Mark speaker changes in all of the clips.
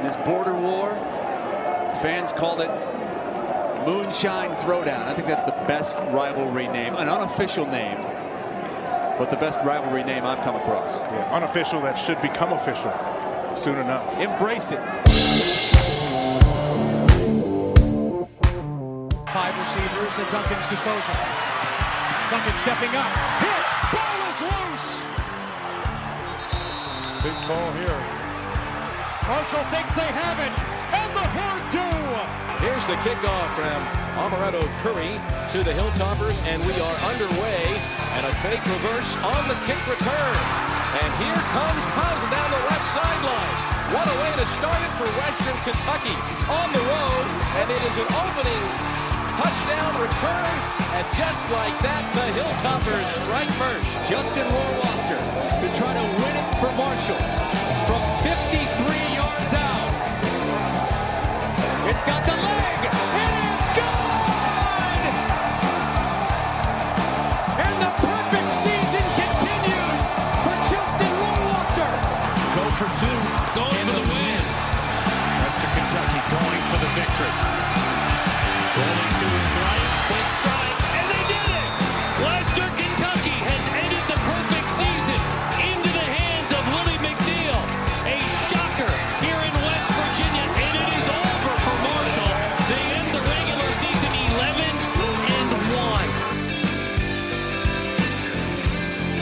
Speaker 1: this border war. Fans called it Moonshine Throwdown. I think that's the best rivalry name, an unofficial name, but the best rivalry name I've come across.
Speaker 2: Yeah, unofficial that should become official soon enough.
Speaker 1: Embrace it.
Speaker 3: 5 receivers at Duncan's disposal. Duncan stepping up. Hit! Ball is loose!
Speaker 2: Big ball here.
Speaker 3: Marshall thinks they have it. And the Herd do!
Speaker 4: Here's the kickoff from Amaretto Curry to the Hilltoppers, and we are underway. And a fake reverse on the kick return. And here comes Townsend down the left sideline. What a way to start it for Western Kentucky on the road. And it is an opening touchdown return. And just like that, the Hilltoppers strike first.
Speaker 1: Justin Rohrwasser to try to win it for Marshall from 53 yards out. It's got the leg. It is good! And the perfect season continues for Justin Rohrwasser.
Speaker 3: Goes for 2. Going for the win. Western Kentucky going for the victory. Rolling to his right. Quick strike. And they did it! Western Kentucky has ended the perfect season into the hands of Willie McNeil. A shocker here in West Virginia. And it is over for Marshall. They end the regular season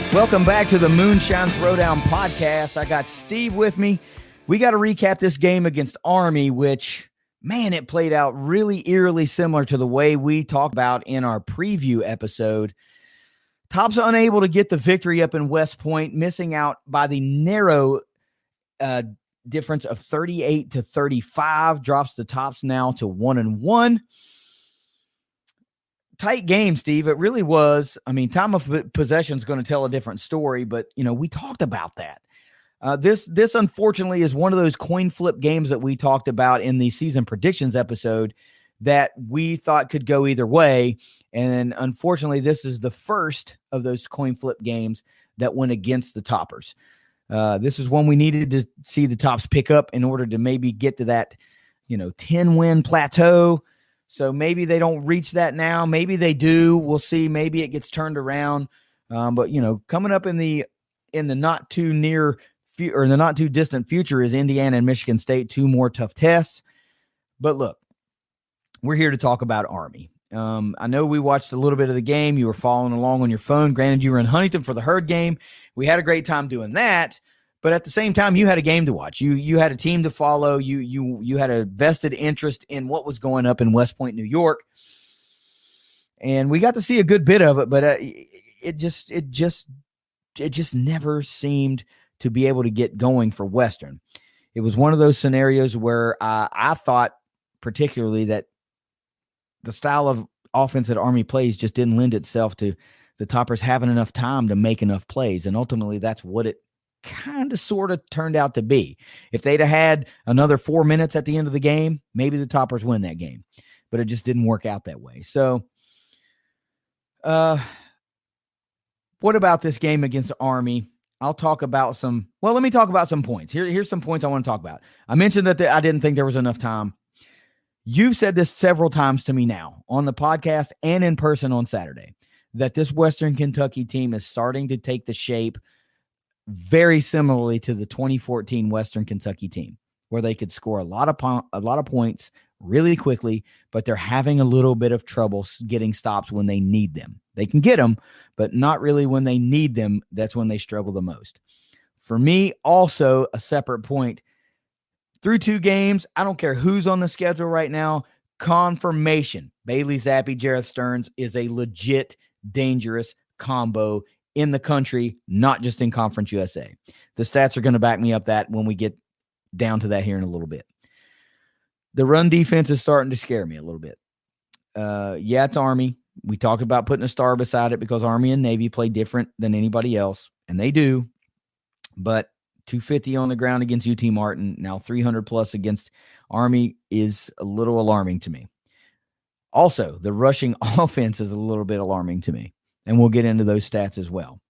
Speaker 3: 11-1.
Speaker 5: Welcome back to the Moonshine Throwdown podcast. I got Steve with me. We got to recap this game against Army, which, man, it played out really eerily similar to the way we talked about in our preview episode. Tops unable to get the victory up in West Point, missing out by the narrow difference of 38-35, drops the Tops now to 1-1. Tight game, Steve. It really was. I mean, time of possession is going to tell a different story, but, you know, we talked about that. This unfortunately is one of those coin flip games that we talked about in the season predictions episode that we thought could go either way. And unfortunately, this is the first of those coin flip games that went against the Toppers. This is one we needed to see the Tops pick up in order to maybe get to that, 10-win plateau. So maybe they don't reach that now. Maybe they do. We'll see. Maybe it gets turned around. But coming up in the not too near or in the not too distant future is Indiana and Michigan State, 2 more tough tests. But look, we're here to talk about Army. I know we watched a little bit of the game. You were following along on your phone. Granted, you were in Huntington for the Herd game. We had a great time doing that. But at the same time, you had a game to watch. You had a team to follow. You had a vested interest in what was going up in West Point, New York. And we got to see a good bit of it, but it just never seemed to be able to get going for Western. It was one of those scenarios where I thought particularly that the style of offense that Army plays just didn't lend itself to the Toppers having enough time to make enough plays. And ultimately that's what it kind of sort of turned out to be. If they'd have had another 4 minutes at the end of the game, maybe the Toppers win that game, but it just didn't work out that way. So, what about this game against Army? I'll talk about let me talk about some points. Here's some points I want to talk about. I mentioned that I didn't think there was enough time. You've said this several times to me now on the podcast and in person on Saturday, that this Western Kentucky team is starting to take the shape very similarly to the 2014 Western Kentucky team, where they could score a lot of points really quickly, but they're having a little bit of trouble getting stops when they need them. They can get them, but not really when they need them. That's when they struggle the most. For me, also a separate point, through 2 games, I don't care who's on the schedule right now, confirmation, Bailey Zappi, Jareth Stearns is a legit dangerous combo in the country, not just in Conference USA. The stats are going to back me up that when we get down to that here in a little bit. The run defense is starting to scare me a little bit. Yeah, it's Army. We talked about putting a star beside it because Army and Navy play different than anybody else, and they do. But 250 on the ground against UT Martin, now 300 plus against Army is a little alarming to me. Also, the rushing offense is a little bit alarming to me, and we'll get into those stats as well.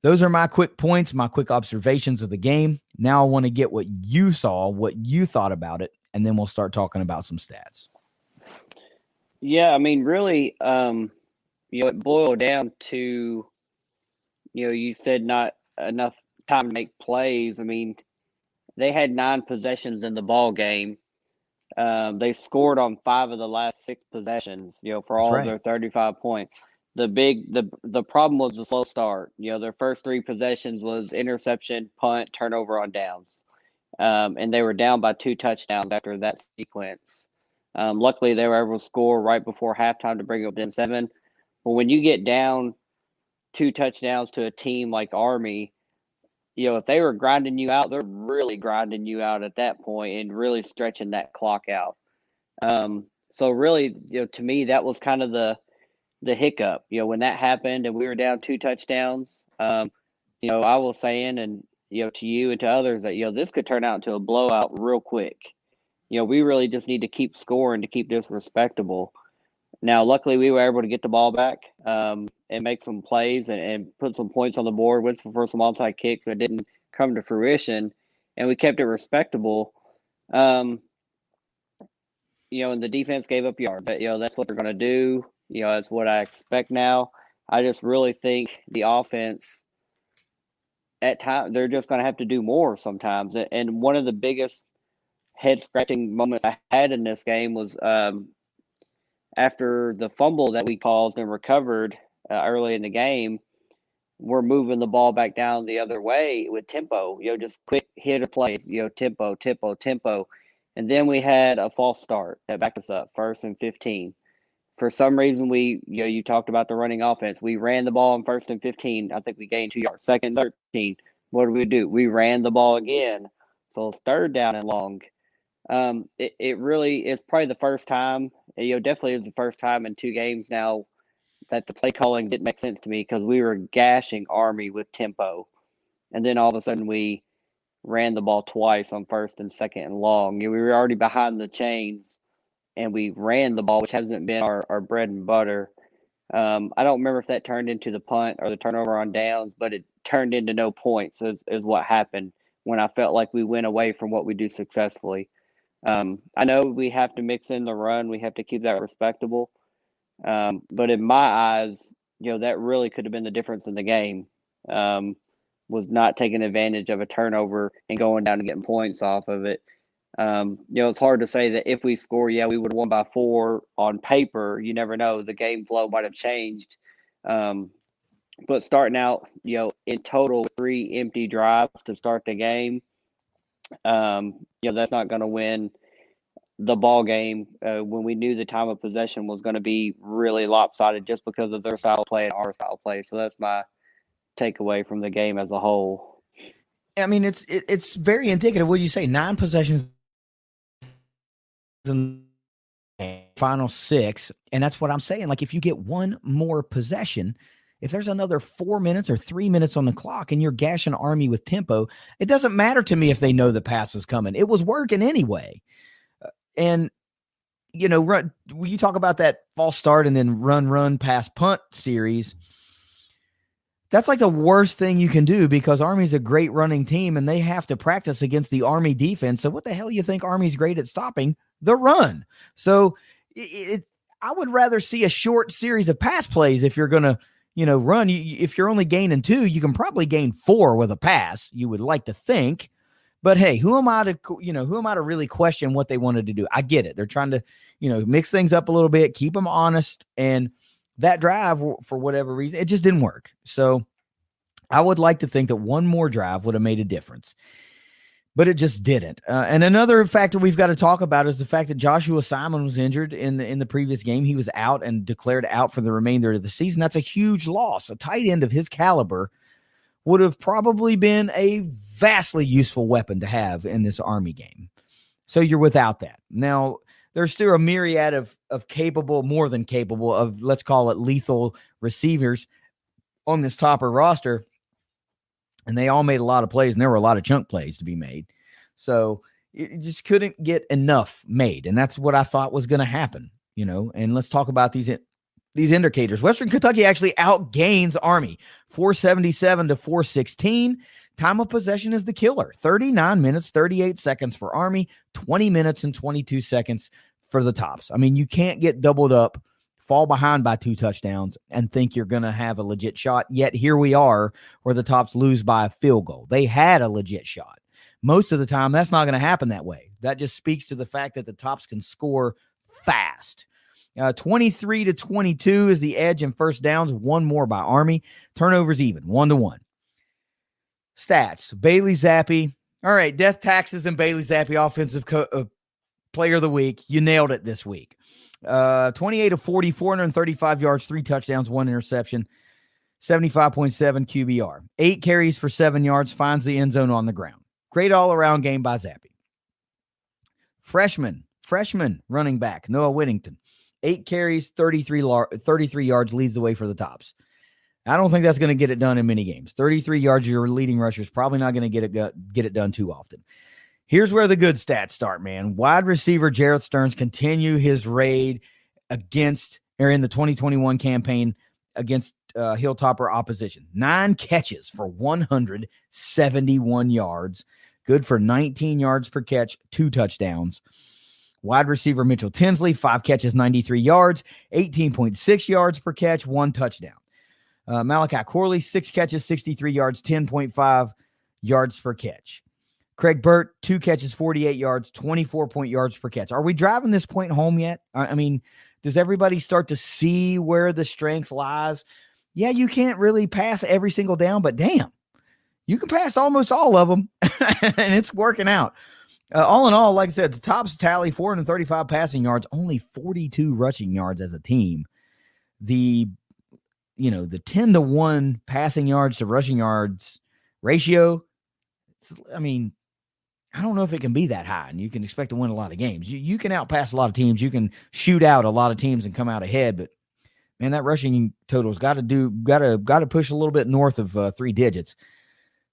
Speaker 5: those are my quick points, my quick observations of the game. Now I want to get what you saw, what you thought about it, and then we'll start talking about some stats.
Speaker 6: Yeah, I mean, really, it boiled down to, you said not enough time to make plays. I mean, they had 9 possessions in the ball game. They scored on 5 of the last 6 possessions, for all of their 35 points. The problem was the slow start. Their first 3 possessions was interception, punt, turnover on downs. And they were down by 2 touchdowns after that sequence. Luckily, they were able to score right before halftime to bring it up to 7. But when you get down 2 touchdowns to a team like Army, if they were grinding you out, they're really grinding you out at that point and really stretching that clock out. So really, to me, that was kind of the hiccup. When that happened and we were down 2 touchdowns, I was saying, and to you and to others, that this could turn out into a blowout real quick. We really just need to keep scoring to keep this respectable. Now, luckily, we were able to get the ball back and make some plays and put some points on the board, went for some onside kicks that didn't come to fruition, and we kept it respectable. And the defense gave up yards. That's what they're going to do. That's what I expect now. I just really think the offense, at times, they're just going to have to do more sometimes. And one of the biggest head-scratching moments I had in this game was after the fumble that we caused and recovered early in the game. We're moving the ball back down the other way with tempo, just quick hitter plays, tempo. And then we had a false start that backed us up, 1st and 15. For some reason, you talked about the running offense. We ran the ball in 1st and 15. I think we gained 2 yards. 2nd and 13. What do? We ran the ball again. So it's 3rd down and long. It really is probably the first time, definitely is the first time in 2 games now that the play calling didn't make sense to me, because we were gashing Army with tempo. And then all of a sudden we ran the ball twice on 1st and 2nd and long. We were already behind the chains and we ran the ball, which hasn't been our bread and butter. I don't remember if that turned into the punt or the turnover on downs, but it turned into no points is what happened when I felt like we went away from what we do successfully. I know we have to mix in the run. We have to keep that respectable. But in my eyes, that really could have been the difference in the game, was not taking advantage of a turnover and going down and getting points off of it. It's hard to say that if we score, we would have won by 4 on paper. You never know. The game flow might have changed. But starting out, in total 3 empty drives to start the game, that's not going to win the ball game when we knew the time of possession was going to be really lopsided just because of their style of play and our style of play. So that's my takeaway from the game as a whole.
Speaker 5: I mean, it's very indicative. What do you say? 9 possessions in the final 6. And that's what I'm saying. Like, if you get 1 more possession, if there's another 4 minutes or 3 minutes on the clock and you're gashing Army with tempo, it doesn't matter to me if they know the pass is coming. It was working anyway. And, when you talk about that false start and then run, pass, punt series, that's like the worst thing you can do, because Army's a great running team and they have to practice against the Army defense. So what the hell you think Army's great at stopping? The run. So I would rather see a short series of pass plays if you're going to, run. If you're only gaining 2, you can probably gain 4 with a pass. You would like to think. But hey, who am I to really question what they wanted to do? I get it. They're trying to, mix things up a little bit, keep them honest. And that drive, for whatever reason, it just didn't work. So I would like to think that 1 more drive would have made a difference, but it just didn't. And another factor we've got to talk about is the fact that Joshua Simon was injured in the previous game. He was out and declared out for the remainder of the season. That's a huge loss. A tight end of his caliber would have probably been a vastly useful weapon to have in this Army game. So you're without that. Now, there's still a myriad of capable, more than capable of, let's call it, lethal receivers on this topper roster. And they all made a lot of plays, and there were a lot of chunk plays to be made. So it just couldn't get enough made. And that's what I thought was going to happen, And let's talk about these these indicators. Western Kentucky actually outgains Army 477 to 416. Time of possession is the killer. 39 minutes, 38 seconds for Army, 20 minutes and 22 seconds for the Tops. I mean, you can't get doubled up, fall behind by 2 touchdowns, and think you're going to have a legit shot. Yet here we are where the Tops lose by a field goal. They had a legit shot. Most of the time, that's not going to happen that way. That just speaks to the fact that the Tops can score fast. 23 to 22 is the edge in first downs. 1 more by Army. Turnovers even, 1-1. Stats, Bailey Zappi. All right, Death Taxes and Bailey Zappi, offensive player of the week. You nailed it this week. 28 of 40, 435 yards, 3 touchdowns, 1 interception, 75.7 QBR. 8 carries for 7 yards, finds the end zone on the ground. Great all-around game by Zappi. Freshman running back, Noah Whittington. 8 carries, 33 yards, leads the way for the Tops. I don't think that's going to get it done in many games. 33 yards, your leading rusher is probably not going to get it done too often. Here's where the good stats start, man. Wide receiver Jarrett Stearns continue his raid in the 2021 campaign against Hilltopper opposition. 9 catches for 171 yards. Good for 19 yards per catch, 2 touchdowns. Wide receiver Mitchell Tinsley, 5 catches, 93 yards, 18.6 yards per catch, 1 touchdown. Malachi Corley, 6 catches, 63 yards, 10.5 yards per catch. Craig Burt, 2 catches, 48 yards, 24 yards per catch. Are we driving this point home yet? I mean, does everybody start to see where the strength lies? Yeah, you can't really pass every single down, but damn, you can pass almost all of them, and it's working out. All in all, like I said, the Tops tally 435 passing yards, only 42 rushing yards as a team. The 10-1 passing yards to rushing yards ratio, I mean, I don't know if it can be that high, and you can expect to win a lot of games. You can outpass a lot of teams. You can shoot out a lot of teams and come out ahead, but man, that rushing total's got to push a little bit north of 3 digits.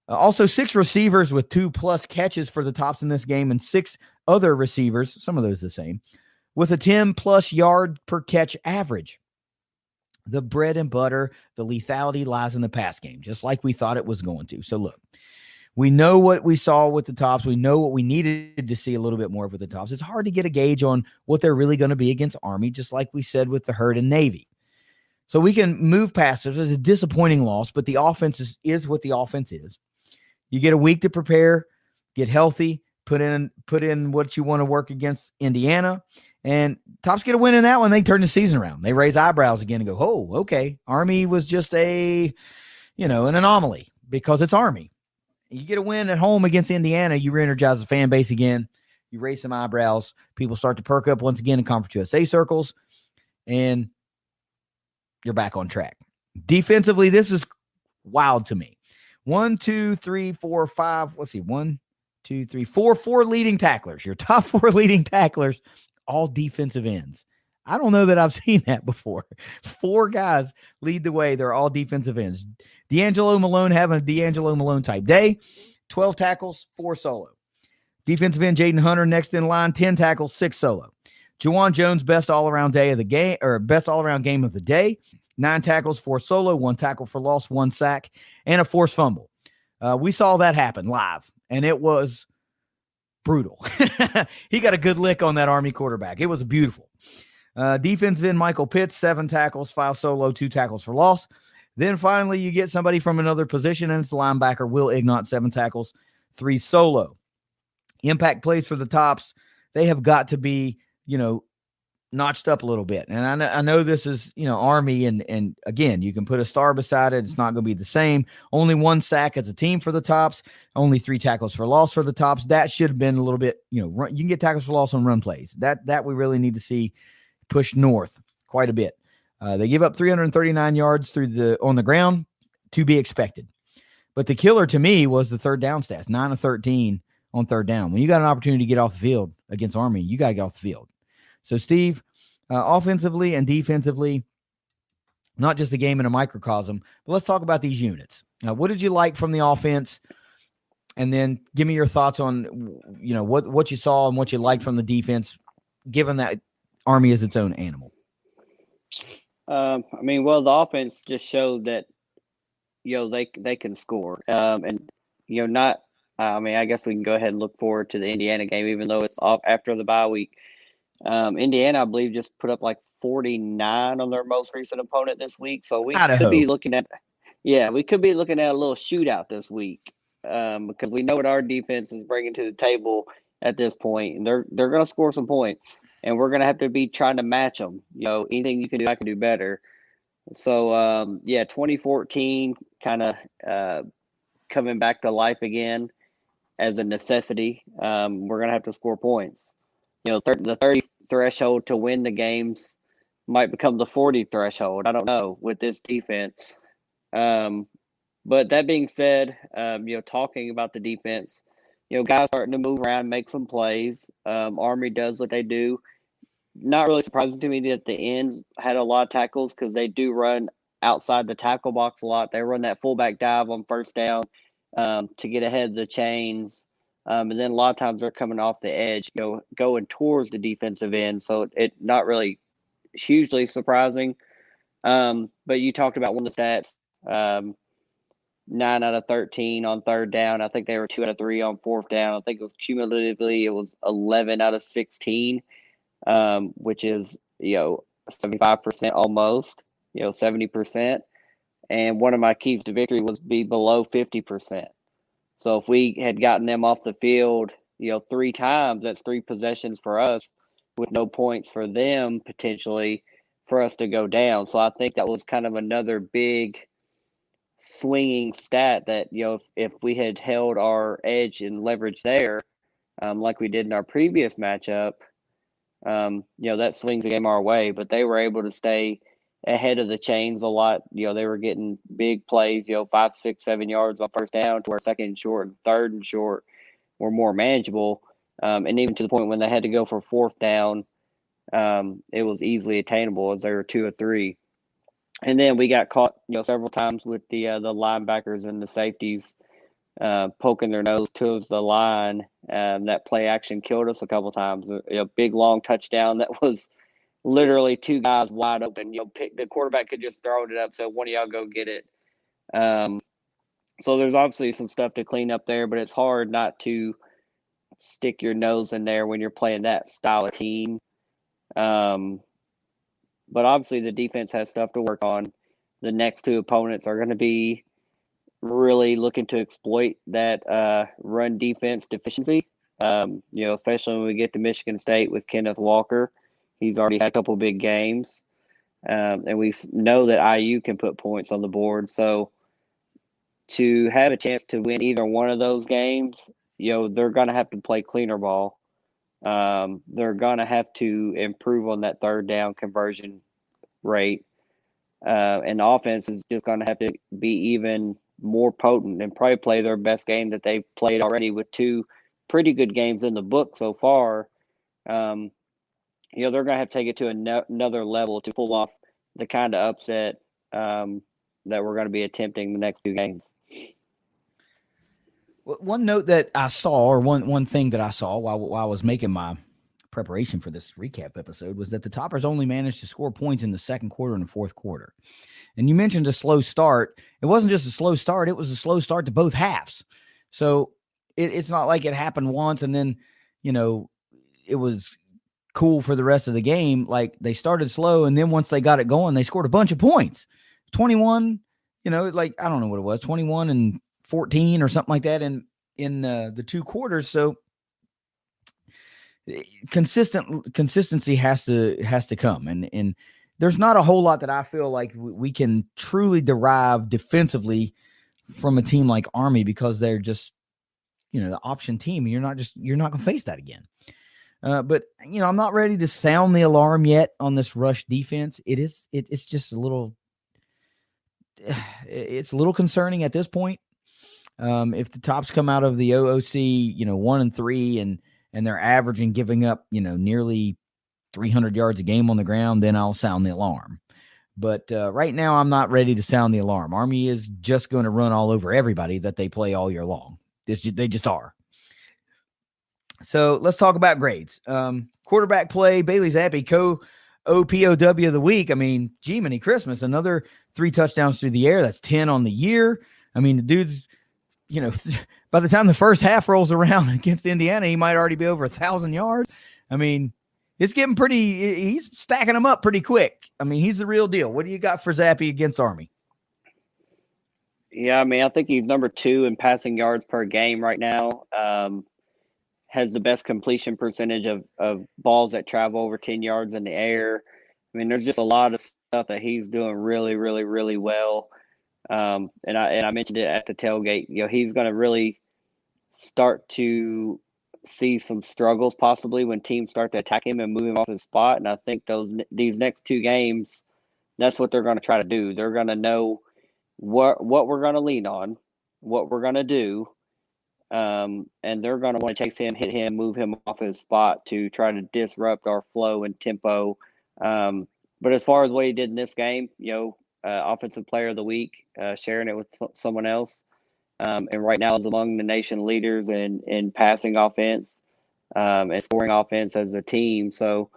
Speaker 5: Also, 6 receivers with 2+ catches for the Tops in this game, and 6 other receivers, some of those the same, with a 10+ yard per catch average. The bread and butter, the lethality lies in the pass game, just like we thought it was going to. So look, we know what we saw with the Tops. We know what we needed to see a little bit more with the Tops. It's hard to get a gauge on what they're really going to be against Army, just like we said with the Herd and Navy. So we can move past it. It's a disappointing loss, but the offense is what the offense is. You get a week to prepare, get healthy, put in what you want to work against Indiana, and Tops get a win in that one. They turn the season around. They raise eyebrows again and go, oh, okay. Army was just an anomaly because it's Army. You get a win at home against Indiana, you re-energize the fan base again. You raise some eyebrows. People start to perk up once again in Conference USA circles, and you're back on track. Defensively, this is wild to me. 1, 2, 3, 4, 5. Let's see. 1, 2, 3, 4. 4 leading tacklers. Your top 4 leading tacklers, all defensive ends. I don't know that I've seen that before. 4 guys lead the way. They're all defensive ends. D'Angelo Malone having a D'Angelo Malone type day. 12 tackles, 4 solo. Defensive end Jaden Hunter next in line, 10 tackles, 6 solo. Juwan Jones, best all-around day of the game, or best all-around game of the day. 9 tackles, 4 solo, 1 tackle for loss, 1 sack, and a forced fumble. We saw that happen live, and it was brutal. He got a good lick on that Army quarterback. It was beautiful. Defensive end Michael Pitts, 7 tackles, 5 solo, 2 tackles for loss. Then finally you get somebody from another position, and it's the linebacker Will Ignont, 7 tackles, 3 solo. Impact plays for the Tops. They have got to be, notched up a little bit. And I know this is, Army, and again, you can put a star beside it. It's not going to be the same. Only 1 sack as a team for the Tops. Only 3 tackles for loss for the Tops. That should have been a little bit, you can get tackles for loss on run plays. That we really need to see push north quite a bit. They give up 339 yards on the ground, to be expected. But the killer to me was the third down stats, 9 of 13 on third down. When you got an opportunity to get off the field against Army, you got to get off the field. So, Steve, offensively and defensively, not just a game in a microcosm, but let's talk about these units. What did you like from the offense? And then give me your thoughts on, what you saw and what you liked from the defense, given that Army is its own animal.
Speaker 6: I mean, well, the offense just showed that they can score, and not. I mean, I guess we can go ahead and look forward to the Indiana game, even though it's off after the bye week. Indiana, I believe, just put up like 49 on their most recent opponent this week, so we
Speaker 5: Idaho.
Speaker 6: could be looking at, we could be looking at a little shootout this week, because we know what our defense is bringing to the table at this point, and they're going to score some points, and we're going to have to be trying to match them. Anything you can do, I can do better. So 2014 kind of coming back to life again as a necessity. We're going to have to score points. The 30 threshold to win the games might become the 40 threshold. I don't know with this defense. But that being said, talking about the defense, guys starting to move around, make some plays. Army does what they do. Not really surprising to me that the ends had a lot of tackles because they do run outside the tackle box a lot. They run that fullback dive on first down to get ahead of the chains. And then a lot of times they're coming off the edge, going towards the defensive end. So it not really hugely surprising. But you talked about one of the stats, 9 out of 13 on third down. I think they were 2 out of 3 on fourth down. I think it was cumulatively, it was 11 out of 16, which is, 75% almost, 70%. And one of my keys to victory was be below 50%. So if we had gotten them off the field, 3 times, that's 3 possessions for us with no points for them potentially for us to go down. So I think that was kind of another big swinging stat that, if we had held our edge and leverage there, like we did in our previous matchup, that swings the game our way. But they were able to stay ahead of the chains a lot. They were getting big plays, 5, 6, 7 yards on first down to where second and short and third and short were more manageable. And even to the point when they had to go for fourth down, it was easily attainable as they were 2 or 3. And then we got caught, several times with the linebackers and the safeties poking their nose towards the line. That play action killed us a couple times. A big long touchdown that was literally 2 guys wide open. The quarterback could just throw it up, so one of y'all go get it. So there's obviously some stuff to clean up there, but it's hard not to stick your nose in there when you're playing that style of team. But obviously the defense has stuff to work on. The next 2 opponents are going to be really looking to exploit that run defense deficiency, especially when we get to Michigan State with Kenneth Walker. He's already had a couple big games, and we know that IU can put points on the board. So to have a chance to win either one of those games, they're going to have to play cleaner ball. They're going to have to improve on that third down conversion rate. And the offense is just going to have to be even more potent and probably play their best game that they've played already with 2 pretty good games in the book so far. They're going to have to take it to another level to pull off the kind of upset that we're going to be attempting the next 2 games.
Speaker 5: One note that I saw, or one thing that I saw while I was making my preparation for this recap episode, was that the Toppers only managed to score points in the second quarter and the fourth quarter. And you mentioned a slow start. It wasn't just a slow start. It was a slow start to both halves. So it's not like it happened once and then, it was cool for the rest of the game. Like, they started slow, and then once they got it going, they scored a bunch of points. 21, I don't know what it was, 21 and 14 or something like that in the 2 quarters. So consistency has to come, and there's not a whole lot that I feel like we can truly derive defensively from a team like Army, because they're just the option team, and you're not going to face that again. But I'm not ready to sound the alarm yet on this rush defense. It's just a little concerning at this point. If the Tops come out of the OOC, 1-3 and they're averaging giving up, nearly 300 yards a game on the ground, then I'll sound the alarm. But right now, I'm not ready to sound the alarm. Army is just going to run all over everybody that they play all year long. They just are. So let's talk about grades. Quarterback play, Bailey Zappi, OPOW of the week. I mean, gee, many Christmas, another 3 touchdowns through the air. That's 10 on the year. I mean, the dude's, by the time the first half rolls around against Indiana, he might already be over 1,000 yards. I mean, it's getting he's stacking them up pretty quick. I mean, he's the real deal. What do you got for Zappe against Army?
Speaker 6: Yeah, I mean, I think he's number 2 in passing yards per game right now. Has the best completion percentage of balls that travel over 10 yards in the air. I mean, there's just a lot of stuff that he's doing really, really, really well. And I mentioned it at the tailgate. He's going to really start to see some struggles possibly when teams start to attack him and move him off his spot. And I think these next 2 games, that's what they're going to try to do. They're going to know what we're going to lean on, what we're going to do. And they're going to want to chase him, hit him, move him off his spot to try to disrupt our flow and tempo. But as far as what he did in this game, offensive player of the week, sharing it with someone else. And right now is among the nation leaders in passing offense and scoring offense as a team. So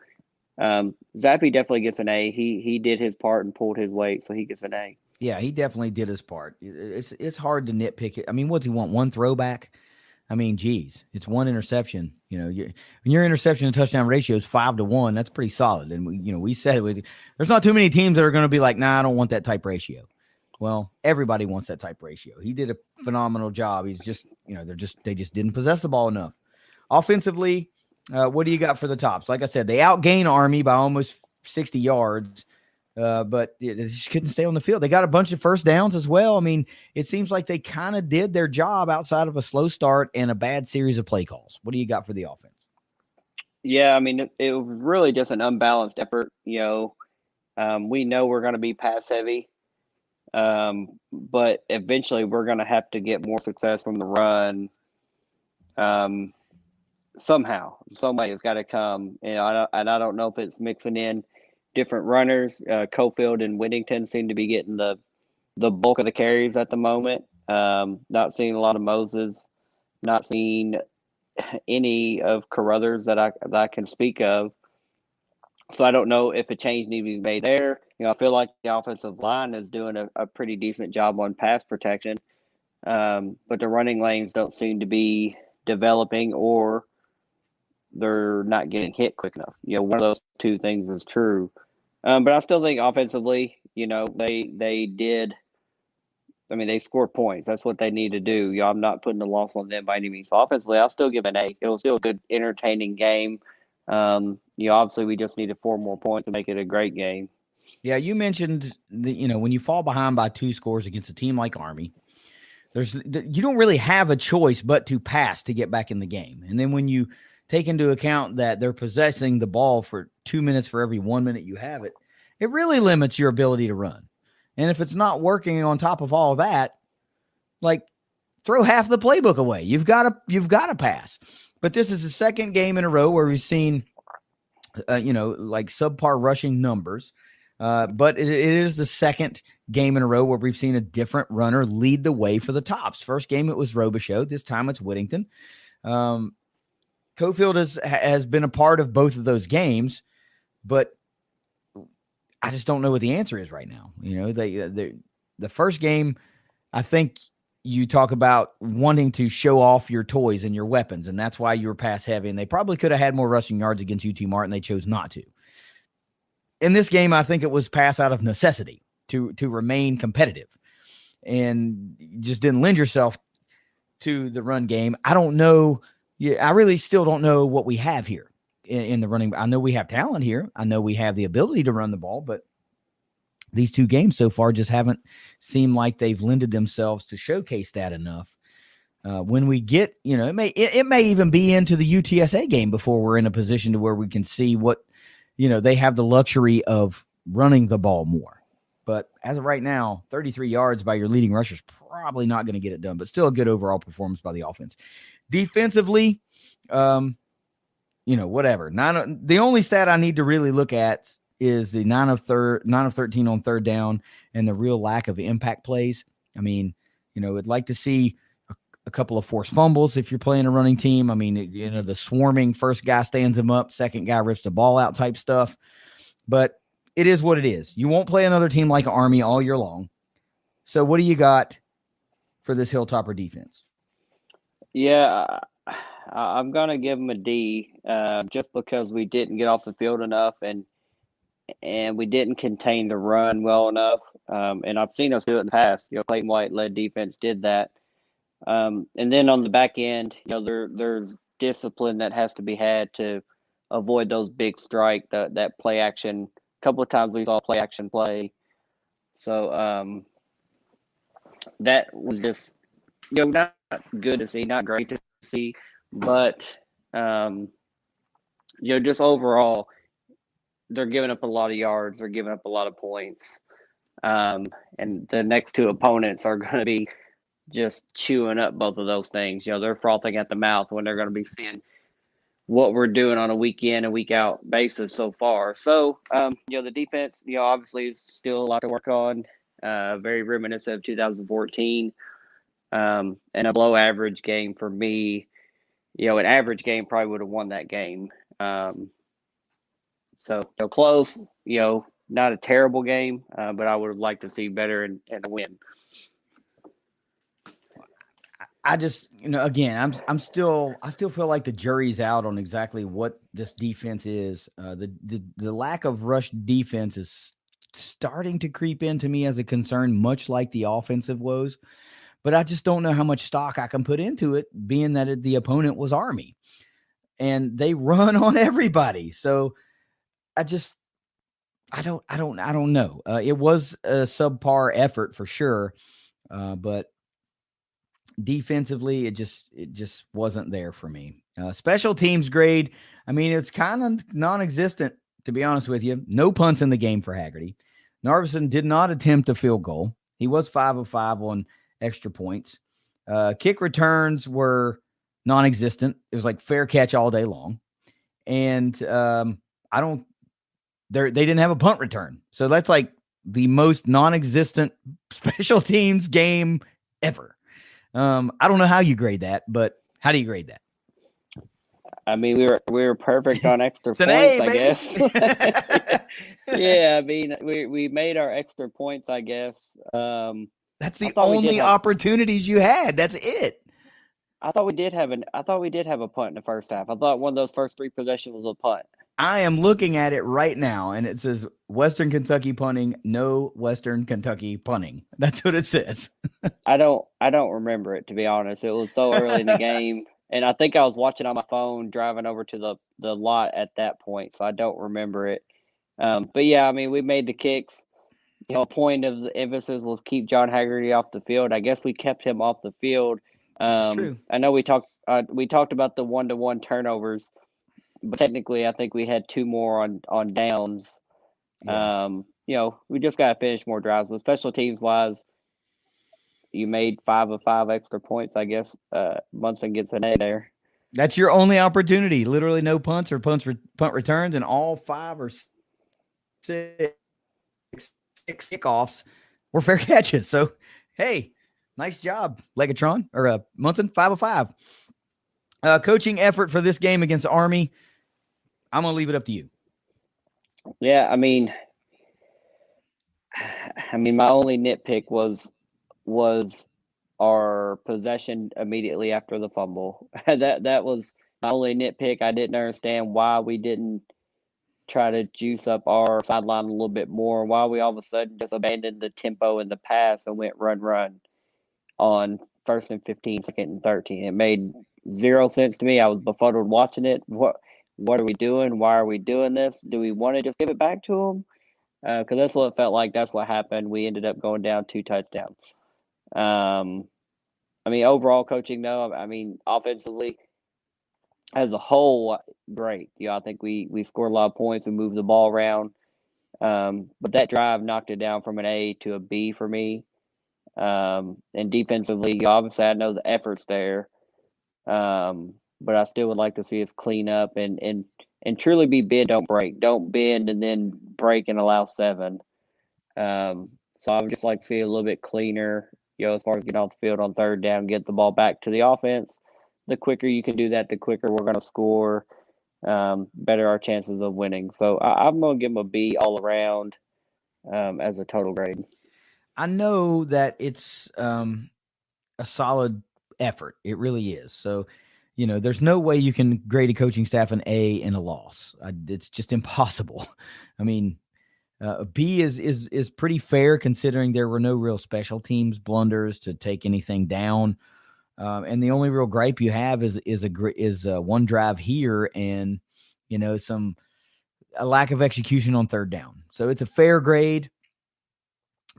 Speaker 6: Zappe definitely gets an A. He did his part and pulled his weight, so he gets an A.
Speaker 5: Yeah, he definitely did his part. It's hard to nitpick it. I mean, what's he want? 1 throwback? I mean, geez, it's 1 interception. When your interception to touchdown ratio is 5-1, that's pretty solid. And we said it. There's not too many teams that are going to be like, nah, I don't want that type ratio. Well, everybody wants that type ratio. He did a phenomenal job. He's just, they just didn't possess the ball enough. Offensively, what do you got for the Tops? Like I said, they outgain Army by almost 60 yards. But they just couldn't stay on the field. They got a bunch of first downs as well. I mean, it seems like they kind of did their job outside of a slow start and a bad series of play calls. What do you got for the offense?
Speaker 6: Yeah, I mean, it was really just an unbalanced effort. We know we're going to be pass heavy, but eventually we're going to have to get more success from the run. Somehow, some way it's got to come. I don't know if it's mixing in different runners. Cofield and Whittington seem to be getting the bulk of the carries at the moment. Not seeing a lot of Moses, not seeing any of Carruthers that I can speak of. So I don't know if a change needs to be made there. I feel like the offensive line is doing a pretty decent job on pass protection, but the running lanes don't seem to be developing, or they're not getting hit quick enough. One of those 2 things is true. But I still think offensively, they did. I mean, they scored points. That's what they need to do. I'm not putting the loss on them by any means. So offensively, I'll still give an A. It was still a good, entertaining game. Obviously, we just needed 4 more points to make it a great game.
Speaker 5: Yeah, you mentioned when you fall behind by 2 scores against a team like Army, you don't really have a choice but to pass to get back in the game. And then when you take into account that they're possessing the ball for 2 minutes for every 1 minute you have it, it really limits your ability to run. And if it's not working on top of all of that, like, throw half the playbook away. You've got to pass. But this is the second game in a row where we've seen, like subpar rushing numbers. But it is the second game in a row where we've seen a different runner lead the way for the Tops. First game, it was Robichaux. This time it's Whittington. Cofield has been a part of both of those games, but I just don't know what the answer is right now. The first game, I think you talk about wanting to show off your toys and your weapons, and that's why you were pass heavy, and they probably could have had more rushing yards against UT Martin. They chose not to. In this game, I think it was pass out of necessity to remain competitive, and you just didn't lend yourself to the run game. I don't know. Yeah, I really still don't know what we have here in the running. I know we have talent here. I know we have the ability to run the ball, but these 2 games so far just haven't seemed like they've lended themselves to showcase that enough. When we get, it may even be into the UTSA game before we're in a position to where we can see what, they have the luxury of running the ball more. But as of right now, 33 yards by your leading rusher is probably not going to get it done, but still a good overall performance by the offense. Defensively, whatever. The only stat I need to really look at is the 9 of 13 on third down and the real lack of impact plays. I mean, I'd like to see a couple of forced fumbles if you're playing a running team. I mean, the swarming first guy stands him up, second guy rips the ball out type stuff. but it is what it is. You won't play another team like Army all year long. So what do you got for this Hilltopper defense?
Speaker 6: Yeah, I'm gonna give them a D, just because we didn't get off the field enough and we didn't contain the run well enough. And I've seen us do it in the past. Clayton White led defense did that. And then on the back end, there's discipline that has to be had to avoid those big strike, that play action. A couple of times we saw play action play. So that was just not good to see, not great to see, but just overall, they're giving up a lot of yards, they're giving up a lot of points, and the next two opponents are going to be just chewing up both of those things. They're frothing at the mouth when they're going to be seeing what we're doing on a week in and week out basis so far. So, the defense, obviously is still a lot to work on. Very reminiscent of 2014, and a below average game for me. An average game probably would have won that game. So close, not a terrible game, but I would have liked to see better and a win.
Speaker 5: I just, again, I still feel like the jury's out on exactly what this defense is. The lack of rush defense is starting to creep into me as a concern, much like the offensive woes. But I just don't know how much stock I can put into it, being that the opponent was Army, and they run on everybody. So I don't know. It was a subpar effort for sure, but defensively, it just wasn't there for me. Special teams grade, I mean, it's kind of non-existent, to be honest with you. No punts in the game for Haggerty. Narveson did not attempt a field goal. He was 5 of 5 on extra points. Kick returns were non-existent. It was like fair catch all day long. And they didn't have a punt return. So that's like the most non-existent special teams game ever. I don't know how you grade that, but how do you grade that?
Speaker 6: I mean, we were perfect on extra points, I guess. Yeah, I mean, we made our extra points, I guess.
Speaker 5: That's the only opportunities you had. That's it.
Speaker 6: I thought we did have a punt in the first half. I thought one of those first 3 possessions was a punt.
Speaker 5: I am looking at it right now, and it says Western Kentucky punting, no Western Kentucky punting. That's what it says.
Speaker 6: I don't remember it, to be honest. It was so early in the game, and I think I was watching on my phone driving over to the lot at that point, so I don't remember it. But yeah, I mean, we made the kicks. A point of the emphasis was keep John Haggerty off the field. I guess we kept him off the field.
Speaker 5: That's true.
Speaker 6: I know we talked about the 1-to-1 turnovers, but technically, I think we had 2 more on downs. Yeah. We just got to finish more drives. But special teams wise, you made 5 of 5 extra points, I guess. Munson gets an A there.
Speaker 5: That's your only opportunity. Literally no punts or punt returns, and all 5 or 6 kickoffs were fair catches. So, hey, nice job, Legatron or Munson, 5 of 5. Coaching effort for this game against Army, I'm going to leave it up to you.
Speaker 6: Yeah, I mean, my only nitpick was our possession immediately after the fumble. That was my only nitpick. I didn't understand why we didn't try to juice up our sideline a little bit more, why we all of a sudden just abandoned the tempo in the pass and went run on 1st and 15, 2nd and 13. It made zero sense to me. I was befuddled watching it. What are we doing? Why are we doing this? Do we want to just give it back to them? Because that's what it felt like. That's what happened. We ended up going down 2 touchdowns. I mean, overall coaching, though, I mean, offensively, as a whole, great. I think we scored a lot of points. We moved the ball around. But that drive knocked it down from an A to a B for me. And defensively, obviously, I know the effort's there. But I still would like to see us clean up and truly be bend, don't break. Don't bend and then break and allow 7. So I would just like to see a little bit cleaner, as far as getting off the field on 3rd down, get the ball back to the offense. The quicker you can do that, the quicker we're going to score. better our chances of winning. So I'm going to give them a B all around as a total grade.
Speaker 5: I know that it's a solid effort. It really is. So, there's no way you can grade a coaching staff an A in a loss. It's just impossible. I mean, a B is pretty fair considering there were no real special teams blunders to take anything down. And the only real gripe you have is one drive here and a lack of execution on third down. So it's a fair grade,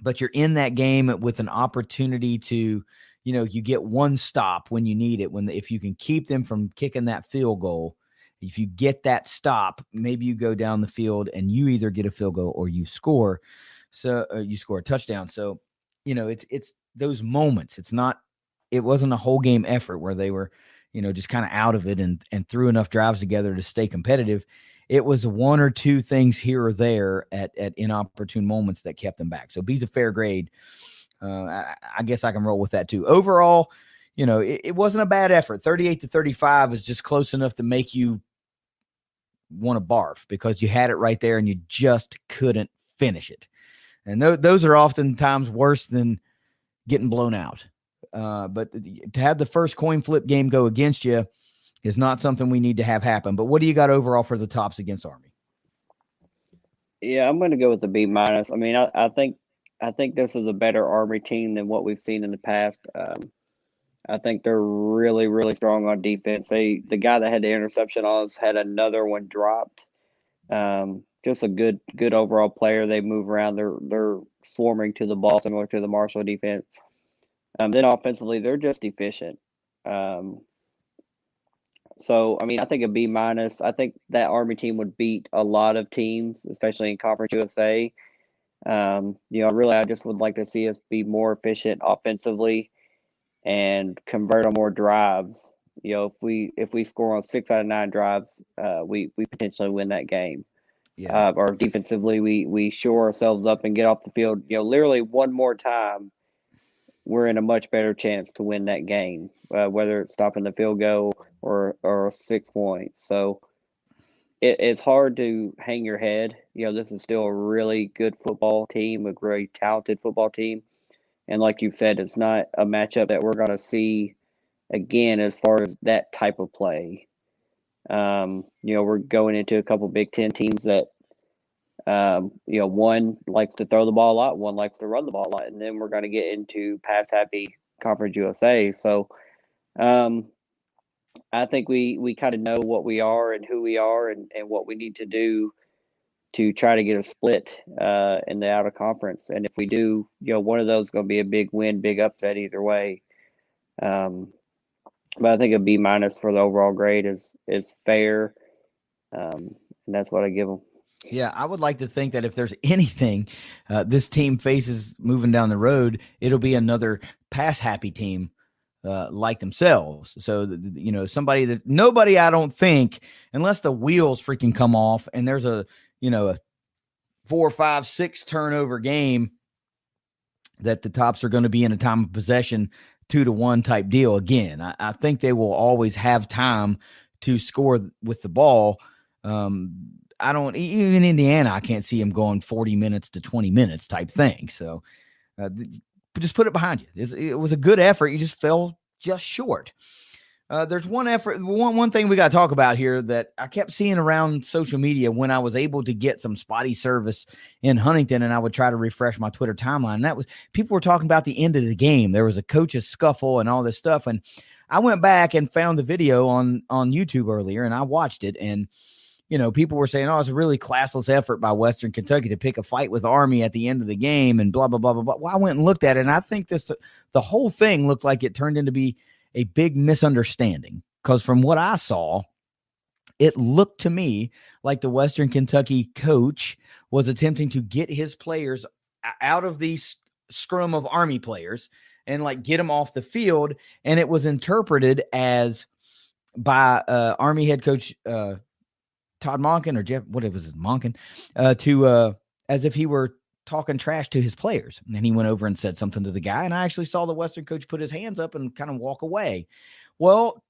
Speaker 5: but you're in that game with an opportunity to, you get one stop when you need it. If you can keep them from kicking that field goal, if you get that stop, maybe you go down the field and you either get a field goal or you score. So you score a touchdown. So, it's those moments. It wasn't a whole game effort where they were, just kind of out of it and threw enough drives together to stay competitive. It was one or two things here or there at inopportune moments that kept them back. So B's a fair grade. I guess I can roll with that too. Overall, it wasn't a bad effort. 38-35 is just close enough to make you want to barf because you had it right there and you just couldn't finish it. And those are oftentimes worse than getting blown out. But to have the first coin flip game go against you is not something we need to have happen. But what do you got overall for the Tops against Army?
Speaker 6: Yeah, I'm going to go with the B minus. I mean, I think this is a better Army team than what we've seen in the past. I think they're really, really strong on defense. The guy that had the interception on us had another one dropped. Just a good overall player. They move around. They're swarming to the ball, similar to the Marshall defense. Then offensively, they're just efficient. So, I mean, I think a B minus. I think that Army team would beat a lot of teams, especially in Conference USA. Really, I just would like to see us be more efficient offensively and convert on more drives. If we score on 6 out of 9 drives, we potentially win that game.
Speaker 5: Yeah.
Speaker 6: Or defensively, we shore ourselves up and get off the field. Literally one more time, we're in a much better chance to win that game, whether it's stopping the field goal or 6 points. So it's hard to hang your head. This is still a really good football team, a very talented football team. And like you said, it's not a matchup that we're going to see again as far as that type of play. We're going into a couple Big Ten teams that, one likes to throw the ball a lot, one likes to run the ball a lot, and then we're going to get into pass-happy Conference USA. So I think we kind of know what we are and who we are and what we need to do to try to get a split in the out of conference. And if we do, one of those is going to be a big win, big upset either way. But I think a B minus for the overall grade is fair. And that's what I give them.
Speaker 5: Yeah, I would like to think that if there's anything this team faces moving down the road, it'll be another pass-happy team like themselves. So, somebody that nobody, I don't think, unless the wheels freaking come off and there's a 4, 5, 6 turnover game, that the Tops are going to be in a time of possession 2-1 type deal again. I think they will always have time to score with the ball. I don't, even Indiana, I can't see him going 40 minutes to 20 minutes type thing. So just put it behind you. It was a good effort. You just fell just short. There's one thing we got to talk about here that I kept seeing around social media when I was able to get some spotty service in Huntington, and I would try to refresh my Twitter timeline. And that was, people were talking about the end of the game. There was a coach's scuffle and all this stuff. And I went back and found the video on YouTube earlier, and I watched it. And, people were saying, oh, it's a really classless effort by Western Kentucky to pick a fight with Army at the end of the game and blah, blah, blah, blah, blah. Well, I went and looked at it, and I think the whole thing looked like it turned into be a big misunderstanding, because from what I saw, it looked to me like the Western Kentucky coach was attempting to get his players out of the scrum of Army players and get them off the field. And it was interpreted as by Army head coach Todd Monken, or Jeff, what it was, Monken, as if he were talking trash to his players. And then he went over and said something to the guy. And I actually saw the Western coach put his hands up and kind of walk away. Well,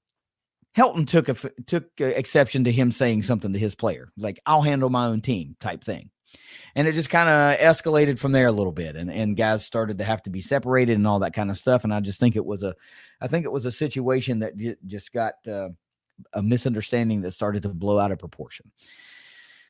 Speaker 5: Helton took exception to him saying something to his player, like, I'll handle my own team type thing. And it just kind of escalated from there a little bit, and guys started to have to be separated and all that kind of stuff. And I just think it was a situation that just got a misunderstanding that started to blow out of proportion.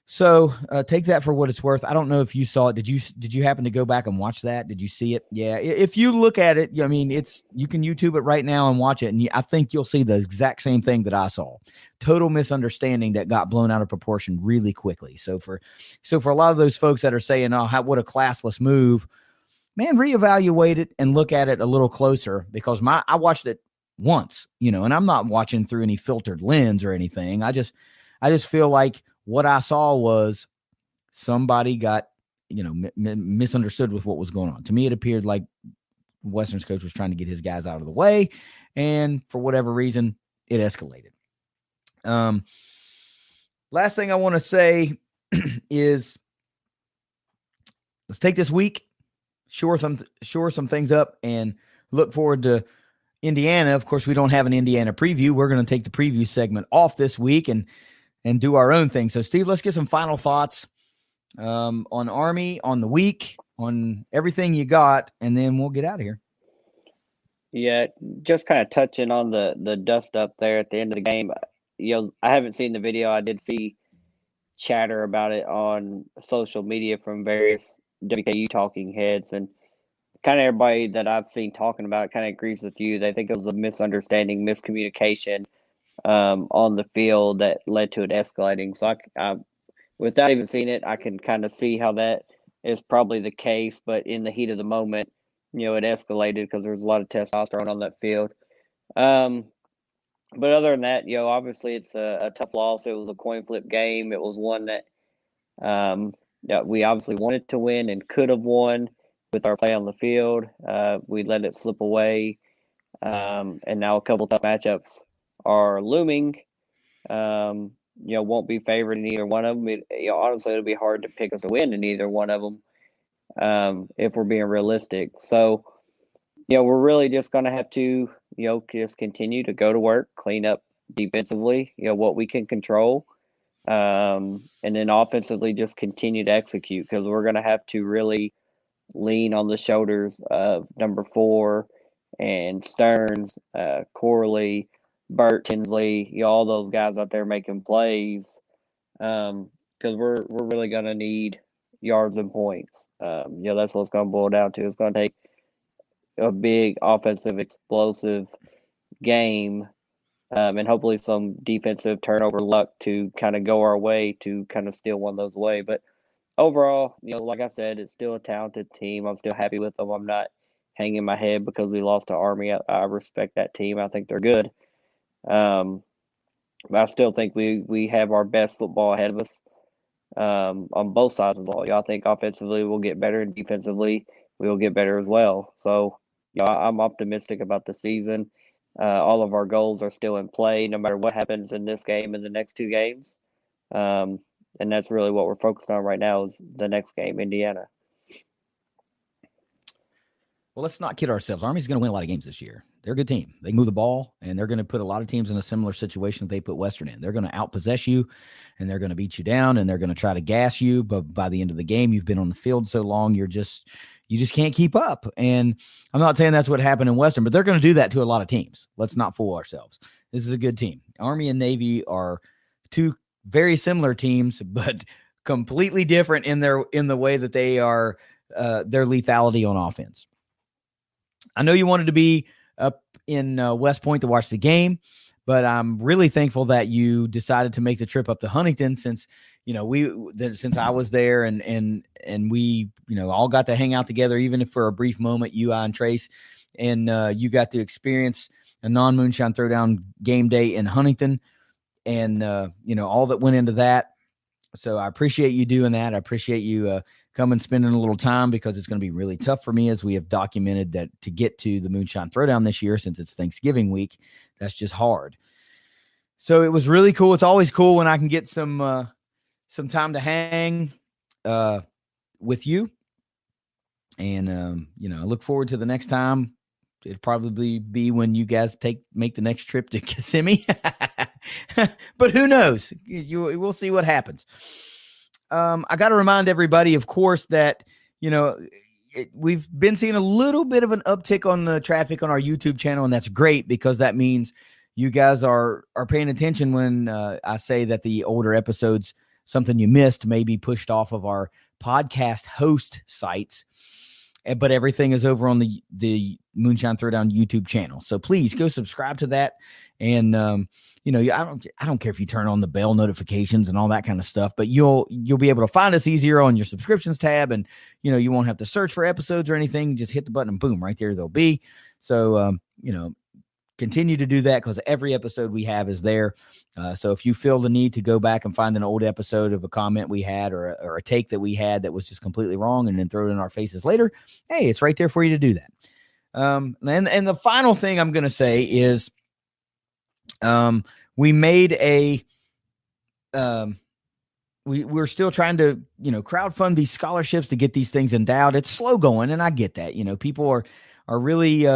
Speaker 5: So take that for what it's worth. I don't know if you saw it. Did you happen to go back and watch that? Did you see it? Yeah. If you look at it, I mean, you can YouTube it right now and watch it. And I think you'll see the exact same thing that I saw. Total misunderstanding that got blown out of proportion really quickly. So for a lot of those folks that are saying, oh, what a classless move, man, reevaluate it and look at it a little closer, because I watched it once, and I'm not watching through any filtered lens or anything. I just feel like what I saw was somebody got, misunderstood with what was going on. To me, it appeared like Western's coach was trying to get his guys out of the way, and for whatever reason, it escalated. Last thing I want to say is, let's take this week, shore some things up, and look forward to Indiana. Of course, we don't have an Indiana preview. We're going to take the preview segment off this week and do our own thing. So, Steve, let's get some final thoughts on Army, on the week, on everything you got, and then we'll get out of here.
Speaker 6: Yeah, just kind of touching on the dust up there at the end of the game. I haven't seen the video. I did see chatter about it on social media from various WKU talking heads, and kind of everybody that I've seen talking about it kind of agrees with you. They think it was a misunderstanding, miscommunication on the field that led to it escalating. So I without even seeing it, I can kind of see how that is probably the case. But in the heat of the moment, it escalated because there was a lot of testosterone on that field. But other than that, obviously it's a tough loss. It was a coin flip game. It was one that we obviously wanted to win and could have won with our play on the field. We let it slip away. And now a couple tough matchups are looming. Won't be favored in either one of them. Honestly, it'll be hard to pick us a win in either one of them if we're being realistic. So, we're really just going to have to, just continue to go to work, clean up defensively, what we can control, and then offensively just continue to execute, because we're going to have to really lean on the shoulders of number 4 and Stearns, Corley, Burt, Tinsley, all those guys out there making plays, because we're really going to need yards and points. That's what it's going to boil down to. It's going to take a big offensive, explosive game, and hopefully some defensive turnover luck to kind of go our way to kind of steal one of those away. But overall, like I said, it's still a talented team. I'm still happy with them. I'm not hanging my head because we lost to Army. I respect that team. I think they're good. But I still think we have our best football ahead of us on both sides of the ball. I think offensively we'll get better, and defensively we will get better as well. So, I'm optimistic about the season. All of our goals are still in play, no matter what happens in this game and the next 2 games. And that's really what we're focused on right now, is the next game, Indiana.
Speaker 5: Well, let's not kid ourselves. Army's going to win a lot of games this year. They're a good team. They move the ball, and they're going to put a lot of teams in a similar situation that they put Western in. They're going to outpossess you, and they're going to beat you down, and they're going to try to gas you. But by the end of the game, you've been on the field so long, you just can't keep up. And I'm not saying that's what happened in Western, but they're going to do that to a lot of teams. Let's not fool ourselves. This is a good team. Army and Navy are 2 very similar teams, but completely different in the way that they are their lethality on offense. I know you wanted to be up in West Point to watch the game, but I'm really thankful that you decided to make the trip up to Huntington, since since I was there and we all got to hang out together, even if for a brief moment, you, I, and Trace, and you got to experience a non-moonshine throwdown game day in Huntington, and all that went into that. So I appreciate you doing that. I appreciate you coming, spending a little time, because it's going to be really tough for me, as we have documented, that to get to the Moonshine Throwdown this year, since it's Thanksgiving week, that's just hard. So it was really cool. It's always cool when I can get some time to hang with you. And, I look forward to the next time. It'd probably be when you guys make the next trip to Kissimmee. But who knows? We'll see what happens. I got to remind everybody, of course, that, we've been seeing a little bit of an uptick on the traffic on our YouTube channel, and that's great because that means you guys are paying attention when I say that the older episodes, something you missed, may be pushed off of our podcast host sites. But everything is over on the Moonshine Throwdown YouTube channel. So please go subscribe to that. And, I don't care if you turn on the bell notifications and all that kind of stuff, but you'll be able to find us easier on your subscriptions tab. And, you won't have to search for episodes or anything. Just hit the button and boom, right there they'll be. So, continue to do that because every episode we have is there. So if you feel the need to go back and find an old episode of a comment we had or a take that we had that was just completely wrong and then throw it in our faces later, hey, it's right there for you to do that. And the final thing I'm going to say is we made we're still trying to, crowdfund these scholarships to get these things endowed. It's slow going, and I get that. People are really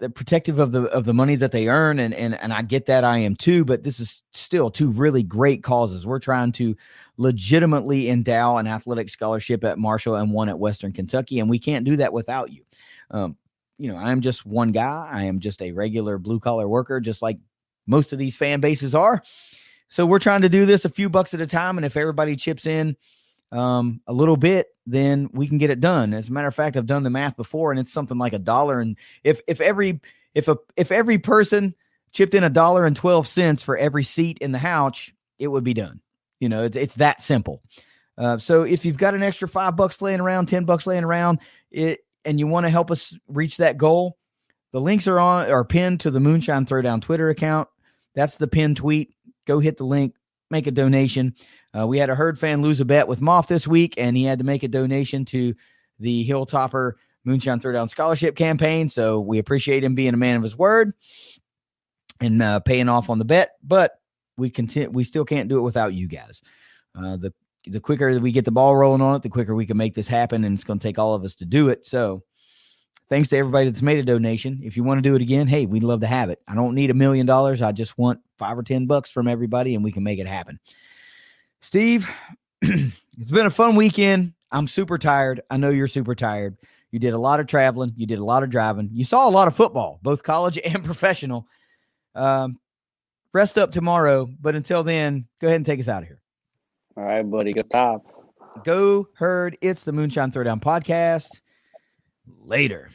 Speaker 5: they're protective of the money that they earn, and I get that. I am too, but this is still two really great causes. We're trying to legitimately endow an athletic scholarship at Marshall and one at Western Kentucky, and we can't do that without you. I'm just one guy. I am just a regular blue collar worker, just like most of these fan bases are. So we're trying to do this a few bucks at a time, and if everybody chips in a little bit, then we can get it done. As a matter of fact, I've done the math before, and it's something like $1. And if every person chipped in $1.12 for every seat in the house, it would be done. It's that simple. So if you've got an extra $5 laying around, $10 laying around, and you want to help us reach that goal, the links are pinned to the Moonshine Throwdown Twitter account. That's the pinned tweet. Go hit the link, make a donation. We had a herd fan lose a bet with Moff this week, and he had to make a donation to the Hilltopper Moonshine Throwdown Scholarship Campaign. So we appreciate him being a man of his word and paying off on the bet. But we still can't do it without you guys. The quicker that we get the ball rolling on it, the quicker we can make this happen, and it's going to take all of us to do it. So thanks to everybody that's made a donation. If you want to do it again, hey, we'd love to have it. I don't need $1 million. I just want $5 or $10 from everybody, and we can make it happen. Steve, it's been a fun weekend. I'm super tired. I know you're super tired. You did a lot of traveling. You did a lot of driving. You saw a lot of football, both college and professional. Rest up tomorrow, but until then, go ahead and take us out of here.
Speaker 6: All right, buddy. Go Tops.
Speaker 5: Go Herd. It's the Moonshine Throwdown Podcast. Later.